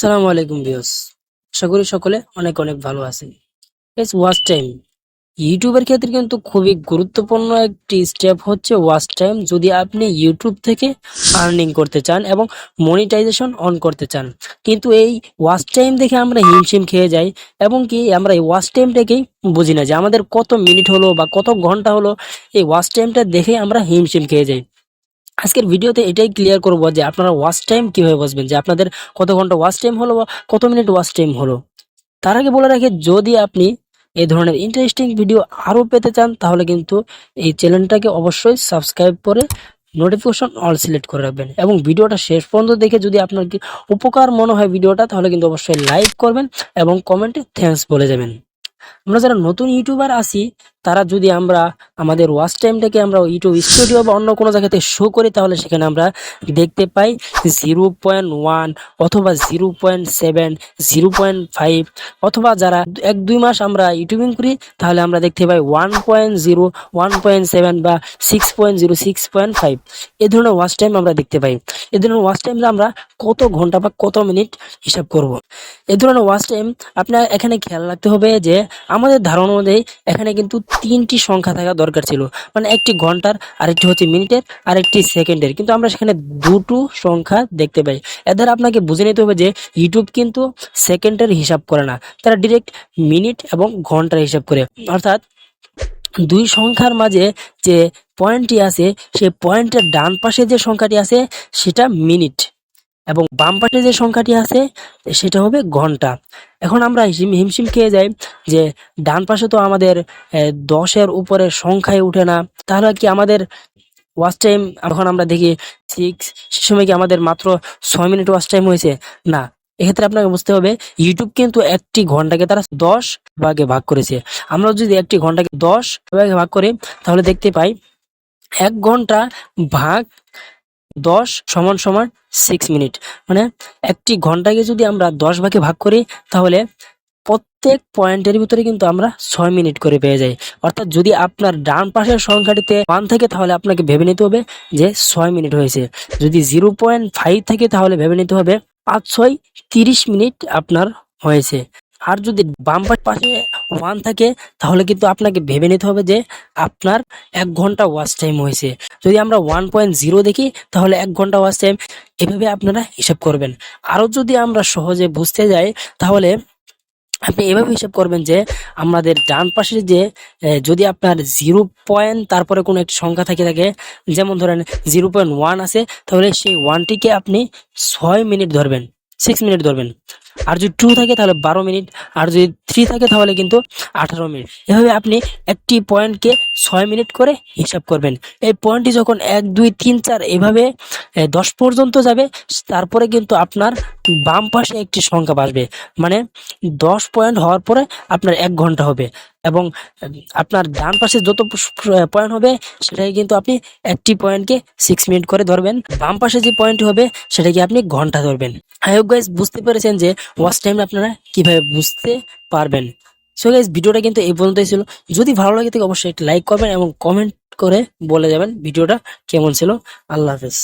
আসসালামু আলাইকুম ভিউয়ার্স। আশা করি সকলে অনেক অনেক ভালো আছেন। ওয়াচ টাইম ইউটিউবের ক্ষেত্রে কিন্তু খুবই গুরুত্বপূর্ণ একটি স্টেপ হচ্ছে ওয়াচ টাইম। যদি আপনি ইউটিউব থেকে আর্নিং করতে চান এবং মনিটাইজেশন অন করতে চান, কিন্তু এই ওয়াচ টাইম দেখে আমরা হিমশিম খেয়ে যাই এবং কি আমরা এই ওয়াচ টাইমটাকেই বুঝি না যে আমাদের কত মিনিট হলো বা কত ঘন্টা হলো। এই ওয়াচ টাইমটা দেখে আমরা হিমশিম খেয়ে যাই। আজকের ভিডিওতে এটাই ক্লিয়ার করব যে আপনারা ওয়াচ টাইম কিভাবে বুঝবেন, যে আপনাদের কত ঘন্টা ওয়াচ টাইম হলো বা কত মিনিট ওয়াচ টাইম হলো। তার আগে বলে রাখি, যদি আপনি এই ধরনের ইন্টারেস্টিং ভিডিও আরো পেতে চান তাহলে কিন্তু এই চ্যানেলটাকে অবশ্যই সাবস্ক্রাইব করে নোটিফিকেশন অল সিলেক্ট করে রাখবেন এবং ভিডিওটা শেষ পর্যন্ত দেখে যদি আপনার কি উপকার মনে হয় ভিডিওটা, তাহলে কিন্তু অবশ্যই লাইক করবেন এবং কমেন্টে থ্যাঙ্কস বলে যাবেন। আমরা যারা নতুন ইউটিউবার আছি, তারা যদি আমরা আমাদের ওয়াচ টাইমটাকে আমরা ইউটিউব স্টুডিও বা অন্য কোনো জায়গাতে শো করি, তাহলে সেখানে আমরা দেখতে পাই 0.1 অথবা 0.7, 0.5, অথবা যারা 1-2 মাস আমরা ইউটিউবিং করি তাহলে আমরা দেখতে পাই 1.0, 1.7 বা 6.0, 6.5। এই ধরনের ওয়াচ টাইম আমরা দেখতে পাই। এই ধরনের ওয়াচ টাইম আমরা কত ঘন্টা বা কত মিনিট হিসাব করব। এই ধরনের ওয়াচ টাইম আপনার এখানে খেয়াল রাখতে হবে যে আমাদের ধারণা অনুযায়ী এখানে কিন্তু 3টি সংখ্যা থাকা দরকার ছিল, মানে একটি ঘন্টার, আরেকটি হচ্ছে মিনিটের, আরেকটি সেকেন্ডের, কিন্তু আমরা সেখানে দুটো সংখ্যা দেখতে পাই। এদের আপনাকে বুঝে নিতে হবে যে ইউটিউব কিন্তু সেকেন্ডের হিসাব করে না, তারা ডিরেক্ট মিনিট এবং ঘন্টার হিসাব করে। অর্থাৎ দুই সংখ্যার মাঝে যে পয়েন্টটি আছে, সেই পয়েন্টের ডান পাশে যে সংখ্যাটি আছে সেটা মিনিট এবং বাম পাশে যে সংখ্যাটি আছে সেটা হবে ঘন্টা। এখন আমরা হিমশিম খেয়ে যাই যে ডান পাশে তো আমাদের 10-এর উপরে সংখ্যায় উঠে না, তাহলে কি আমাদের ওয়াচ টাইম, এখন আমরা দেখি 6, সে সময় কি আমাদের মাত্র 6 মিনিট ওয়াচ টাইম হয়েছে? না, এক্ষেত্রে আপনাকে বুঝতে হবে ইউটিউব কিন্তু একটি ঘন্টাকে তারা 10 ভাগে ভাগ করেছে। আমরা যদি একটি ঘন্টাকে 10 ভাগে ভাগ করি তাহলে দেখতে পাই 1 ঘন্টা ভাগ 10 সমান সমান 6 মিনিট। মানে একটি ঘন্টাকে যদি আমরা 10 ভাগে ভাগ করি তাহলে প্রত্যেক পয়েন্টের ভিতরে কিন্তু আমরা 6 মিনিট করে পেয়ে যাই। অর্থাৎ যদি আপনার ডান পাশের সংখ্যাটিতে 1 থাকে তাহলে আপনাকে ভেবে নিতে হবে যে 6 মিনিট হয়েছে। যদি 0.5 থাকে তাহলে ভেবে নিতে হবে 5-6 30 মিনিট আপনার হয়েছে। আর যদি বাম পাশে 1 থাকে তাহলে কিন্তু আপনাকে ভেবে নিতে হবে যে আপনার 1 ঘন্টা ওয়াচ টাইম হয়েছে। যদি আমরা 1.0 দেখি তাহলে 1 ঘন্টা ওয়াচ টাইম। এভাবে আপনারা হিসাব করবেন। আরো যদি আমরা সহজে বুঝতে যাই তাহলে আপনি এভাবে হিসাব করবেন যে আমাদের ডান পাশে যে যদি আপনার 0 তারপরে কোনো একটি সংখ্যা থাকে, যেমন ধরেন 0.1 আছে, তাহলে সেই 1টিকে আপনি 6 মিনিট ধরবেন, 6 মিনিট ধরবেন। আর যদি 2 থাকে তাহলে 12 মিনিট, আর যদি 3 থাকে তাহলে কিন্তু 18 মিনিট। এভাবে আপনি একটি পয়েন্টকে 6 মিনিট করে হিসাব করবেন। এই পয়েন্টটি যখন 1, 2, 3, 4 এভাবে 10 পর্যন্ত যাবে, তারপরে কিন্তু আপনার বাম পাশে একটি সংখ্যা আসবে, মানে 10 পয়েন্ট হওয়ার পরে আপনার 1 ঘন্টা হবে এবং আপনার ডান পাশে যত পয়েন্ট হবে সেটাকে কিন্তু আপনি একটি পয়েন্টকে 6 মিনিট করে ধরবেন। বাম পাশে যে পয়েন্ট হবে সেটাকে আপনি ঘন্টা ধরবেন। আই হোপ গাইস বুঝতে পেরেছেন যে ওয়াচ টাইম আপনারা কিভাবে বুঝতে পারবেন। সো গাইস ভিডিওটা কিন্তু এই পর্যন্তই ছিল। যদি ভালো লাগে থাকে অবশ্যই একটা লাইক করবেন এবং কমেন্ট করে বলে যাবেন ভিডিওটা কেমন ছিল। আল্লাহ হাফেজ।